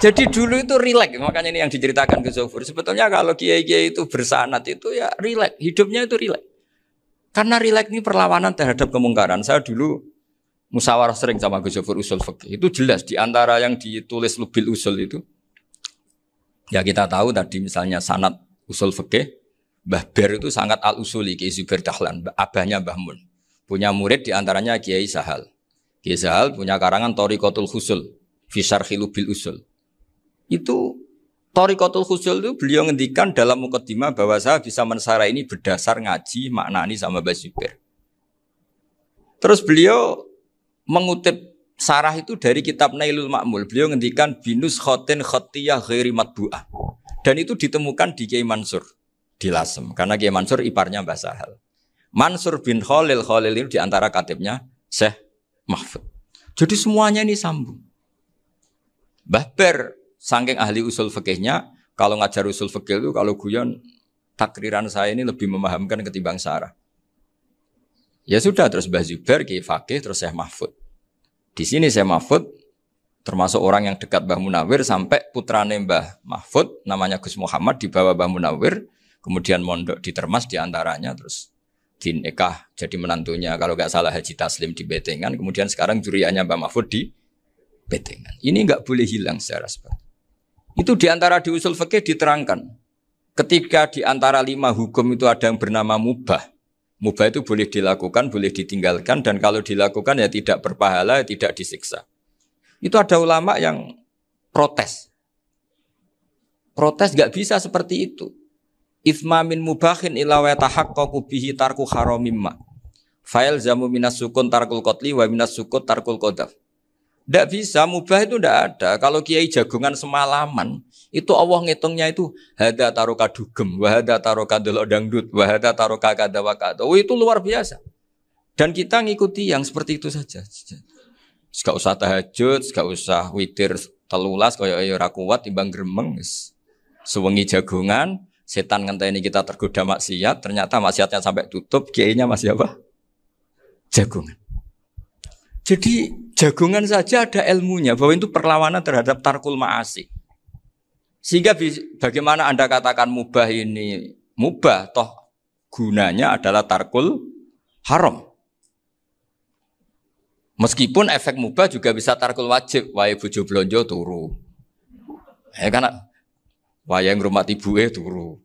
S1: Jadi dulu itu rileks, makanya ini yang diceritakan ke Zofur. Sebetulnya kalau kiai-kiai itu bersanad itu ya rileks, hidupnya itu rileks. Karena rileks ini perlawanan terhadap kemungkaran. Saya dulu musyawarah sering sama Gus Zofur usul fikih. Itu jelas di antara yang ditulis Lubil Usul itu. Ya kita tahu tadi misalnya sanad usul fikih, Mbah Ber itu sangat al-usuli Ki Zubair Dahlan, abahnya Mbah Mun. Punya murid di antaranya Kiai Sahal. Kiai Sahal punya karangan Thariqatul Husul fi Syarhi Lubil Usul. Itu Thariqatul Khusyul itu beliau ngendikan dalam mukaddimah bahwa saya bisa mensara ini berdasar ngaji, maknani sama Mbah Zubair. Terus beliau mengutip sarah itu dari kitab Nailul Ma'mul. Beliau ngendikan binus khotin khotiyah ghairi matbu'ah. Dan itu ditemukan di Kiai Mansur di Lasem. Karena Kiai Mansur iparnya Mbah Sahal. Mansur bin Khalil itu diantara katibnya Syekh Mahfud. Jadi semuanya ini sambung. Mbah Ber saking ahli usul fikihnya, kalau ngajar usul fikih itu kalau guyon takriran saya ini lebih memahamkan ketimbang sarah. Ya sudah, terus Mbah Zubair, Kiai Fakih, terus Syekh Mahfud. Di sini Syekh Mahfud termasuk orang yang dekat Mbah Munawir sampai putrane Mbah Mahfud namanya Gus Muhammad dibawa Mbah Munawir, kemudian mondok di Termas diantaranya, terus dinikah jadi menantunya kalau nggak salah Haji Taslim di Betengan, kemudian sekarang juriannya Mbah Mahfud di Betengan. Ini nggak boleh hilang secara seperti itu. Diantara di usul fikih diterangkan ketika diantara 5 hukum itu ada yang bernama mubah. Mubah itu boleh dilakukan, boleh ditinggalkan, dan kalau dilakukan ya tidak berpahala, tidak disiksa. Itu ada ulama yang protes. Protes gak bisa seperti itu. Ithma min mubahin ila wa tahaqqaqu bihi tarku haramimma. Fa'il zamu minas sukun tarkul qatli wa minas sukut tarkul qadaf. Tidak bisa, mubah itu tidak ada. Kalau kiai jagungan semalaman, itu Allah ngitungnya itu hada taroka dugem, wahada taroka delok dangdut, wahada taroka kada wakada. Oh, itu luar biasa. Dan kita ngikuti yang seperti itu saja. Gak usah tahajud, gak usah witir telulas, kaya ora kuat timbang gremeng. Sewengi jagungan, setan ngenteni kita tergoda maksiat, ternyata maksiatnya sampai tutup, kiainya masih apa? Jagungan. Jadi jagungan saja ada ilmunya bahwa itu perlawanan terhadap tarkul ma'asi. Sehingga bagaimana Anda katakan mubah ini mubah, toh gunanya adalah tarkul haram. Meskipun efek mubah juga bisa tarkul wajib, wae bojo blonjo turu. Karena wae ngrumat ibuke turu.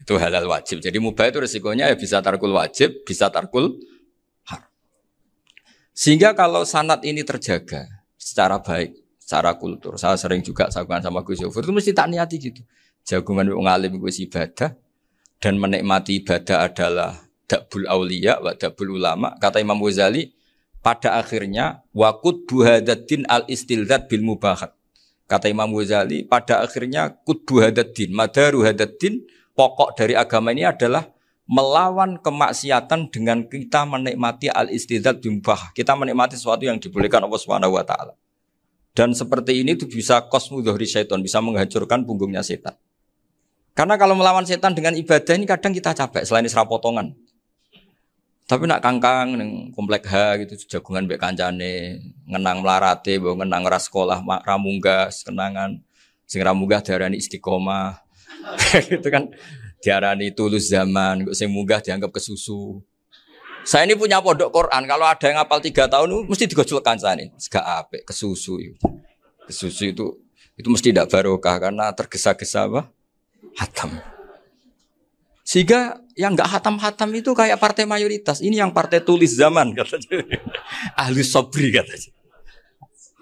S1: Itu halal wajib. Jadi mubah itu resikonya ya bisa tarkul wajib, bisa tarkul haram. Sehingga kalau sanad ini terjaga secara baik, secara kultur, saya sering juga sakuan sama Gus Yofur, itu mesti tak niati gitu. Jagungan wong alim itu ibadah, dan menikmati ibadah adalah dabul auliya wa dabul ulama. Kata Imam Ghazali, pada akhirnya waqud buhadaddin al-istilzat bil mubahat. Kata Imam Ghazali, pada akhirnya qud buhadaddin, madaru hadaddin, pokok dari agama ini adalah melawan kemaksiatan dengan kita menikmati al-istidzat bimbah. Kita menikmati sesuatu yang dibolehkan Allah Subhanahu wa taala. Dan seperti ini itu bisa qasmu dhuhri syaitan, bisa menghancurkan punggungnya setan. Karena kalau melawan setan dengan ibadah ini kadang kita capek selain serapotongan. Tapi nak kangkang ning komplek H gitu jagungan mbek kancane, ngenang melarate, mbok ngenang ras sekolah ramunggah, kenangan sing ramunggah diarani istiqomah. Gitu kan. Diarani tulus zaman, kok sing munggah dianggap kesusu. Saya ini punya pondok Quran, kalau ada yang hafal 3 tahun mesti digojol kancane. Gak apik kesusu itu. Kesusu itu mesti tidak barokah karena tergesa-gesa apa? Hatam. Sehingga yang enggak hatam-hatam itu kayak partai mayoritas. Ini yang partai tulis zaman katanya. Ahli sobri katanya.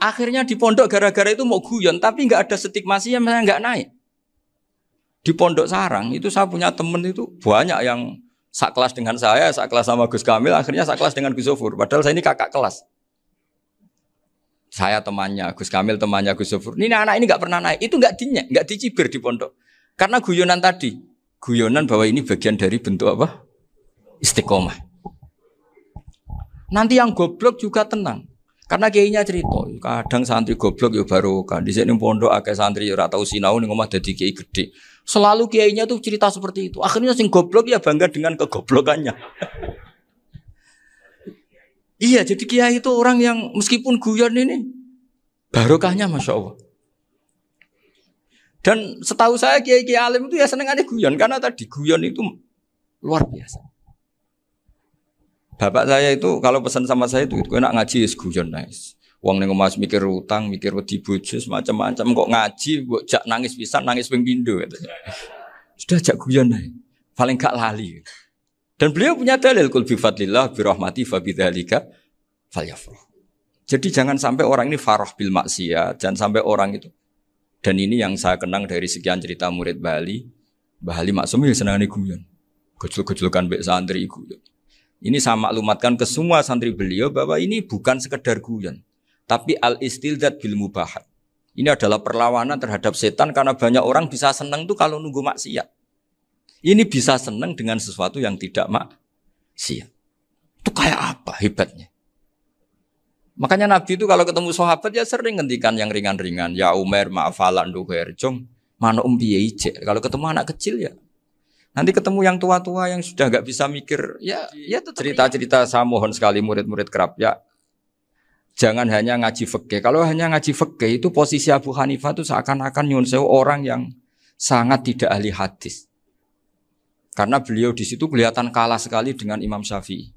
S1: Akhirnya di pondok gara-gara itu mau guyon, tapi enggak ada stigmasi yang enggak naik. Di Pondok Sarang itu saya punya teman itu banyak yang sekelas dengan saya, sekelas sama Gus Kamil, akhirnya sekelas dengan Gus Zofur. Padahal saya ini kakak kelas. Saya temannya, Gus Kamil temannya Gus Zofur. Ini anak ini nggak pernah naik, itu nggak dinyek, nggak dicibir di pondok. Karena guyonan tadi, guyonan bahwa ini bagian dari bentuk apa? Istiqomah. Nanti yang goblok juga tenang. Karena kiainya cerita, kadang santri goblok ya barokah. Di sini pondok akeh santri ora tau sinau ning omah dadi kiai gede. Selalu kiainya tuh cerita seperti itu. Akhirnya sing goblok ya bangga dengan kegoblokannya. Iya, jadi kiai itu orang yang meskipun guyon ini barokahnya Masya Allah. Dan setahu saya kiai-kiai alim itu ya senengannya guyon karena tadi guyon itu luar biasa. Bapak saya itu kalau pesan sama saya itu enak ngaji wis guyon nice. Wong ning omah mikir utang, mikir wedi bojo macam-macam kok ngaji kok jak nangis pisan, nangis ping pindho katanya. Sudah jak guyon ae. Paling gak lali. Dan beliau punya dalil kul bi fadlillah bi rahmati fa bidzalika falyafrah. Jadi jangan sampai orang ini farah bil maksiat, jangan sampai orang itu Dan ini yang saya kenang dari sekian cerita murid Bali. Mbah Ali Maksum ya senangane guyon. Gojol-gojolkan mbek santri guyon. Ini saya maklumatkan ke semua santri beliau bahwa ini bukan sekedar guyon, tapi al-istilzat bil mubahat. Ini adalah perlawanan terhadap setan karena banyak orang bisa senang tuh kalau nunggu maksiat. Ini bisa senang dengan sesuatu yang tidak maksiat. Itu kayak apa hebatnya? Makanya Nabi itu kalau ketemu sahabat ya sering ngendikan yang ringan-ringan. Ya Umar ma'afalan duher jong mana piye ije. Kalau ketemu anak kecil ya. Nanti ketemu yang tua-tua yang sudah enggak bisa mikir ya cerita-cerita saya mohon sekali murid-murid kerap ya. Jangan hanya ngaji fikih. Kalau hanya ngaji fikih itu posisi Abu Hanifah itu seakan-akan nyuwun sewu orang yang sangat tidak ahli hadis. Karena beliau di situ kelihatan kalah sekali dengan Imam Syafi'i.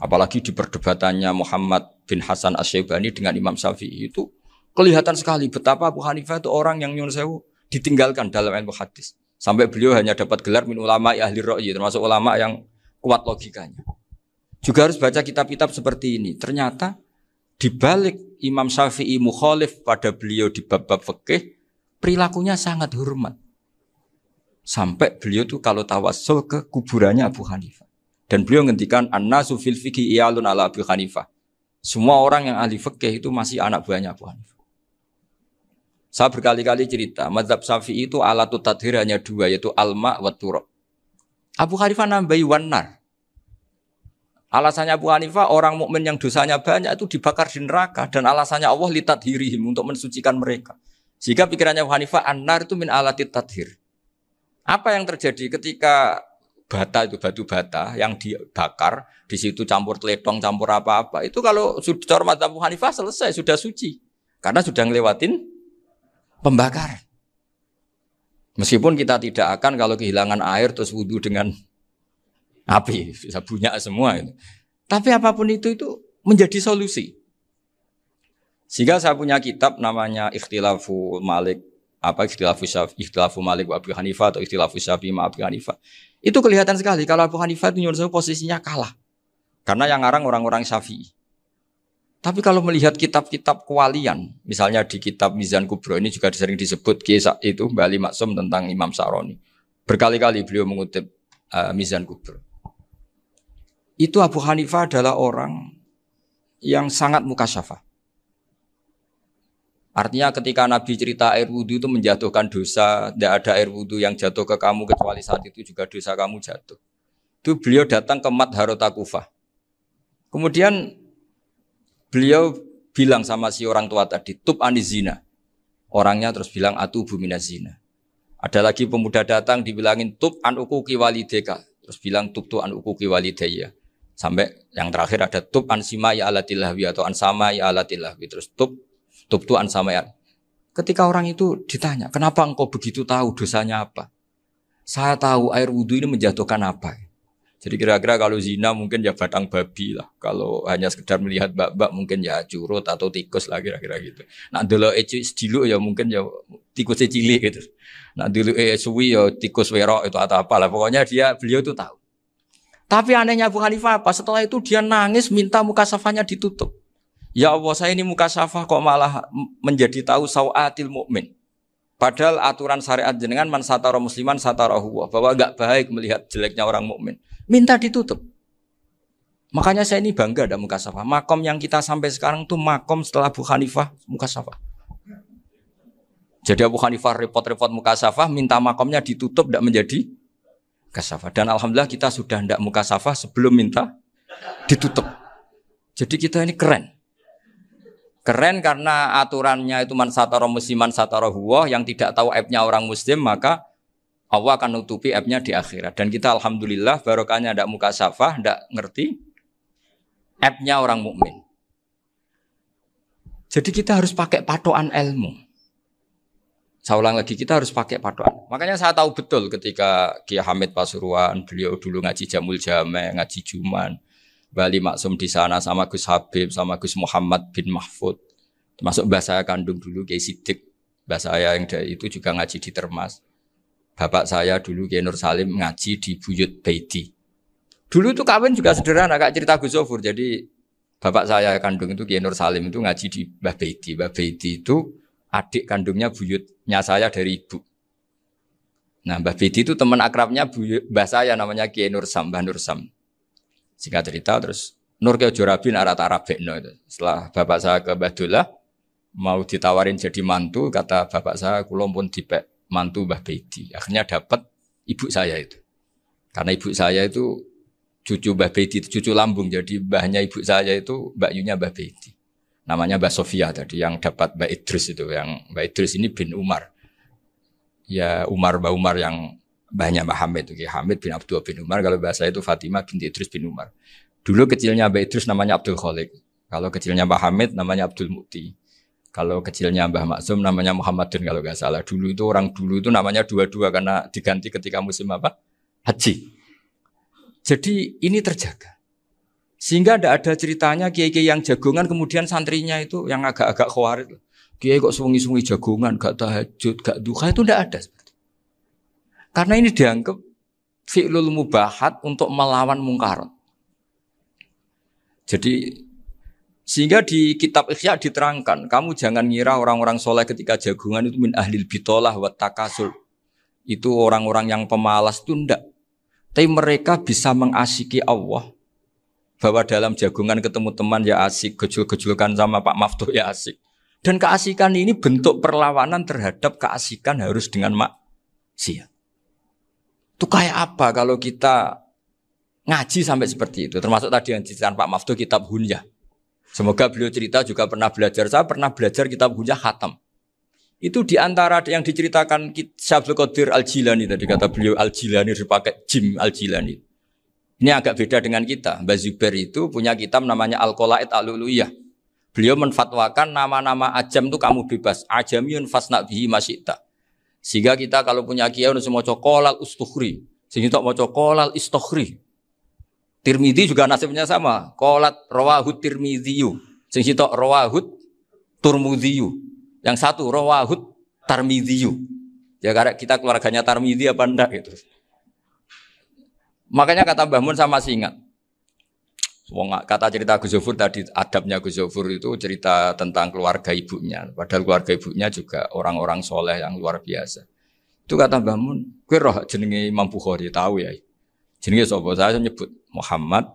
S1: Apalagi di perdebatannya Muhammad bin Hasan Asy-Syaibani dengan Imam Syafi'i itu kelihatan sekali betapa Abu Hanifah itu orang yang nyuwun sewu ditinggalkan dalam ilmu hadis. Sampai beliau hanya dapat gelar min ulama ahli ra'yi, termasuk ulama yang kuat logikanya. Juga harus baca kitab-kitab seperti ini. Ternyata di balik Imam Syafi'i mukhalif pada beliau di bab-bab fikih, perilakunya sangat hormat. Sampai beliau tuh kalau tawassul ke kuburannya Abu Hanifah. Dan beliau ngendikan an-nasu fil fiqhi iyalun ala Abu Hanifah. Semua orang yang ahli fikih itu masih anak buahnya Abu Hanifah. Saya berkali-kali cerita, mazhab Syafi'i itu alatut tadhir hanya dua, yaitu alma wa turab. Abu Hanifah nambahi wanar. Alasannya Abu Hanifah orang mukmin yang dosanya banyak itu dibakar di neraka dan alasannya Allah litadhirihim untuk mensucikan mereka. Sehingga pikirannya Abu Hanifah an-nar itu min alatit tadhir. Apa yang terjadi ketika bata itu batu bata yang dibakar di situ campur teledong campur apa-apa itu kalau sudah mazhab Abu Hanifah selesai sudah suci karena sudah ngelewatin pembakaran. Meskipun kita tidak akan kalau kehilangan air terus wudu dengan api bisa bunyak semua itu. Tapi apapun itu menjadi solusi. Sehingga saya punya kitab namanya Ikhtilafu Malik Ikhtilafu Malik wa Abu Hanifah atau Ikhtilafu Syafi'i ma Abu Hanifah. Itu kelihatan sekali kalau Abu Hanifah itu nyuruh posisinya kalah. Karena yang ngarang orang-orang Syafi'i. Tapi kalau melihat kitab-kitab kewalian, misalnya di kitab Mizan Kubro ini juga sering disebut kisah itu Mbah Ali Maksum tentang Imam Sa'roni. Berkali-kali beliau mengutip Mizan Kubro. Itu Abu Hanifah adalah orang yang sangat mukasyafah. Artinya ketika Nabi cerita air wudu itu menjatuhkan dosa, tidak ada air wudu yang jatuh ke kamu kecuali saat itu juga dosa kamu jatuh. Itu beliau datang ke Madharota Kufah. Kemudian beliau bilang sama si orang tua tadi, tub anizina. Orangnya terus bilang atubu minazina. Ada lagi pemuda datang dibilangin tub an ukuki walideka. Terus bilang tub tu an ukuki walidaya. Sampai yang terakhir ada tub an simai alatilahwi atau an samai alatilahwi. Terus tub tu an samai. Ketika orang itu ditanya, kenapa engkau begitu tahu dosanya apa? Saya tahu air wudhu ini menjatuhkan apa. Jadi kira-kira kalau zina mungkin ya batang babi lah. Kalau hanya sekedar melihat bak-bak mungkin ya curut atau tikus lah kira-kira gitu. Nah dulu sediluk ya mungkin ya tikus cilik gitu. Nah dulu suwi ya tikus werok itu atau apalah. Pokoknya beliau itu tahu. Tapi anehnya Abu Hanifah apa? Setelah itu dia nangis minta mukasafahnya ditutup. Ya Allah saya ini mukasafah kok malah menjadi tahu sawatil mukmin. Padahal aturan syariat jenengan man satara musliman satarahu bahwa enggak baik melihat jeleknya orang mukmin. Minta ditutup. Makanya saya ini bangga ada mukasafah. Makom yang kita sampai sekarang tuh makom setelah Abu Hanifah mukasafah. Jadi Abu Hanifah repot-repot mukasafah, minta makomnya ditutup tidak menjadi mukasafah. Dan alhamdulillah kita sudah tidak mukasafah sebelum minta ditutup. Jadi kita ini keren. Keren karena aturannya itu man satara musliman satara huwa, yang tidak tahu aibnya orang muslim maka Allah akan nutupi aibnya di akhirat. Dan kita alhamdulillah barokahnya tidak mukasafah, tidak ngerti aibnya orang mukmin. Jadi kita harus pakai patokan ilmu. Saya ulang lagi, kita harus pakai patokan. Makanya saya tahu betul ketika Kiai Hamid Pasuruan, beliau dulu ngaji Jamul Jame, ngaji Juman, Bali Maksum di sana sama Gus Habib, sama Gus Muhammad bin Mahfud. Termasuk mbah saya kandung dulu Kiai Sidik, mbah saya yang dari itu juga ngaji di Termas. Bapak saya dulu Kiai Nur Salim ngaji di Buyut Baiti. Dulu itu kawin juga sederhana, kak cerita Gus Sofur. Jadi bapak saya kandung itu Kiai Nur Salim itu ngaji di Mbah Baiti. Mbah Baiti itu adik kandungnya buyutnya saya dari ibu. Nah, Mbah Bedi itu teman akrabnya mbah saya namanya Kiai Nursam, Mbah Nursam. Singkat cerita terus Nur ke Jorabi arata Arabekno itu. Setelah bapak saya ke Badullah mau ditawarin jadi mantu, kata bapak saya kula pun dipek mantu Mbah Bedi. Akhirnya dapat ibu saya itu. Karena ibu saya itu cucu Mbah Bedi, cucu lambung. Jadi mbahnya ibu saya itu Mbak Yunya Mbah Bedi. Namanya Mbak Sofia tadi yang dapat Mbak Idris itu. Yang Mbak Idris ini bin Umar. Ya Mbak Umar yang mbahnya Mbak Hamid. Hamid bin Abdul bin Umar. Kalau bahasa itu Fatimah binti Idris bin Umar. Dulu kecilnya Mbak Idris namanya Abdul Khalik. Kalau kecilnya Mbak Hamid namanya Abdul Mukti. Kalau kecilnya Mbah Maksum namanya Muhammadun kalau nggak salah. Dulu itu orang dulu itu namanya dua-dua karena diganti ketika musim apa? Haji. Jadi ini terjaga. Sehingga tidak ada ceritanya kiai-kiai yang jagongan kemudian santrinya itu yang agak-agak khawatir. Kiai kok sungi-sungi jagongan, gak tahajud, gak duha, itu tidak ada. Karena ini dianggap fi'lul mubahat untuk melawan mungkarat. Jadi sehingga di kitab Ikhya diterangkan, kamu jangan ngira orang-orang soleh ketika jagongan itu min ahlil bitolah wa takasul. Itu orang-orang yang pemalas itu enggak. Tapi mereka bisa mengasiki Allah. Bahwa dalam jagongan ketemu teman ya asik, gejul-gejulkan sama Pak Maftuh ya asik. Dan keasikan ini bentuk perlawanan terhadap keasikan harus dengan maksiat. Itu kayak apa kalau kita ngaji sampai seperti itu. Termasuk tadi yang diceritakan Pak Maftuh kitab Hunyah. Semoga beliau cerita juga pernah belajar. Saya pernah belajar kitab Hunyah khatam. Itu diantara yang diceritakan Syabdul Qadir Al-Jilani tadi kata beliau Al-Jilani dipakai Jim Al-Jilani. Ini agak beda dengan kita. Mbah Zubair itu punya kitab namanya Al-Qalaid Al-Uluyah. Beliau menfatwakan nama-nama ajam itu kamu bebas. Ajamiyun fasna bihi masyita. Sehingga kita kalau punya kiai harus mau cokolal ustukhri. Sehingga mau cokolal istukhri. Tirmidzi juga nasibnya sama. Qolat rawahut Tirmidziyu. Sehingga rawahut Turmudziyu. Yang satu rawahut Tarmidziyu. Ya karena kita keluarganya Tarmidzi apa enggak gitu. Makanya kata Mbah Mun sama masih ingat. Kata cerita Gus Zofur tadi, adabnya Gus Zofur itu cerita tentang keluarga ibunya. Padahal keluarga ibunya juga orang-orang soleh yang luar biasa. Itu kata Mbah Mun, kowe roh jenenge Imam Bukhari tahu ya. Jenenge sapa? Saya nyebut Muhammad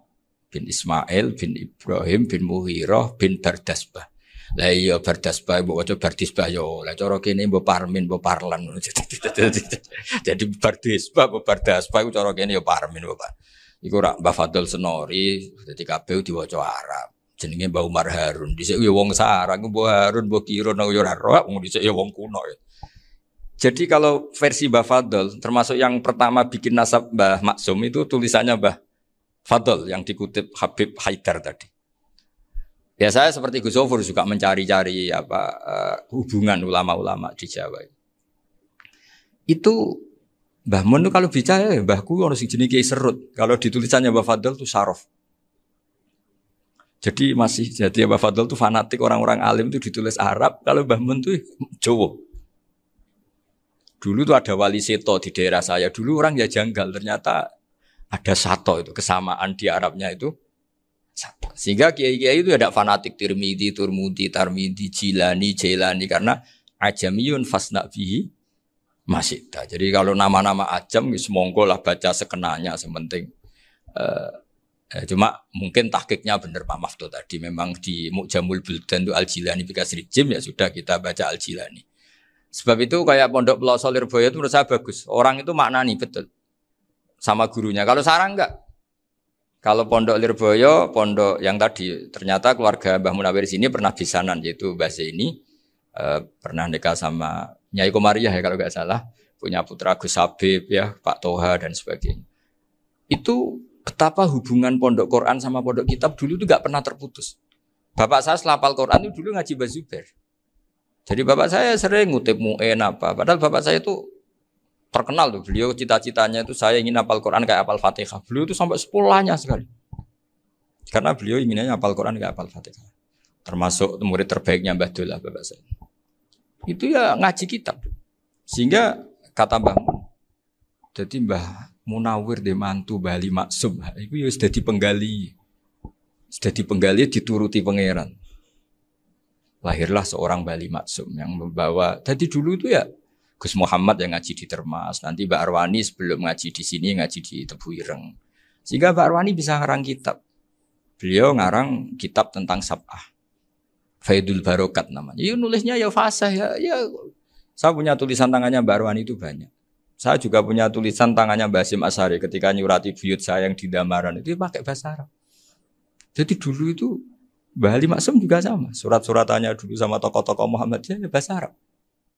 S1: bin Ismail bin Ibrahim bin Mughirah bin Bardasbah. Lah iya Bardasbah mbok waca Bardisbah yo. Lah cara kene mbok Parmin mbok Parlan. Jadi Bardisbah mbok Bardasbah iku cara kene yo Parmin Bapak. Iku rak Mbah Fadl Senori, dadi kabeh diwaca Arab. Jenenge Mbah Umar Harun. Dhisik yo wong Sarang, Mbah Harun, Mbah Kirun yo ora roh, wong dhisik yo wong kuno. Jadi kalau versi Mbah Fadl, termasuk yang pertama bikin nasab Mbah Maksum itu tulisannya Mbah Fadl yang dikutip Habib Haidar tadi. Ya saya seperti Gus Zofur juga mencari-cari hubungan ulama-ulama di Jawa. Itu Mbah Mun kalau bicara mbahku ono sing jenenge Kiai Serut. Kalau ditulisannya Mbah Fadl itu Sarof. Jadi Mbah Fadl itu fanatik orang-orang alim itu ditulis Arab, kalau Mbah Mun itu Jawa. Dulu tuh ada wali seto di daerah saya. Dulu orang ya janggal, ternyata ada sato itu kesamaan di Arabnya itu. Sehingga kiai-kiai itu ada fanatik Tirmidzi, Turmudi, Tarmidi, Jilani, Jailani karena ajamiyun fasna bihi masyita. Jadi kalau nama-nama ajam monggo lah baca sekenanya sementing. Cuma mungkin tahqiqnya benar Pak Maftuh tadi memang di Mu'jamul Buldan itu Al-Jilani bikasri jim ya sudah kita baca Al-Jilani. Sebab itu kayak Pondok Pelosok Lirboyo itu menurut saya bagus. Orang itu maknani betul sama gurunya. Kalau Sarang enggak. Kalau Pondok Lirboyo, pondok yang tadi, ternyata keluarga Mbah Munawir sini pernah bisanan, yaitu Mbah Zaini, pernah nikah sama Nyai Komariah ya kalau nggak salah, punya putra Gus Habib ya, Pak Toha dan sebagainya. Itu betapa hubungan pondok Quran sama pondok kitab dulu itu nggak pernah terputus. Bapak saya selapal Quran itu dulu ngaji Mbah Zubair. Jadi bapak saya sering ngutip mu'en apa, padahal bapak saya itu terkenal tuh, beliau cita-citanya itu saya ingin hafal Quran kayak hafal Fatihah. Beliau itu sampai sepulahnya sekali. Karena beliau inginnya hafal Quran kayak hafal Fatihah. Termasuk murid terbaiknya Mbah Dullah bapak saya. Itu ya ngaji kitab. Sehingga kata Mbah Mun, jadi Mbah Munawir de mantu Bali Maksum, itu ya sudah dipenggali. Sudah dipenggali dituruti pangeran. lahirlah seorang Bali Maksum yang membawa. Jadi dulu itu ya Gus Muhammad yang ngaji di Termas, nanti Mbak Arwani sebelum ngaji di sini ngaji di Tebu Ireng. Sehingga Mbak Arwani bisa ngarang kitab. Beliau ngarang kitab tentang Sab'ah. Faidul Barokat namanya. Ya nulisnya ya fasih ya. Saya punya tulisan tangannya Mbak Arwani itu banyak. Saya juga punya tulisan tangannya Mbak Hasyim Asy'ari ketika nyurati buyut saya yang di Damaran itu pakai bahasa Arab. Jadi dulu itu Mbah Ali Maksum juga sama. Surat-suratannya dulu sama tokoh-tokoh Muhammadiyah ya bahasa Arab.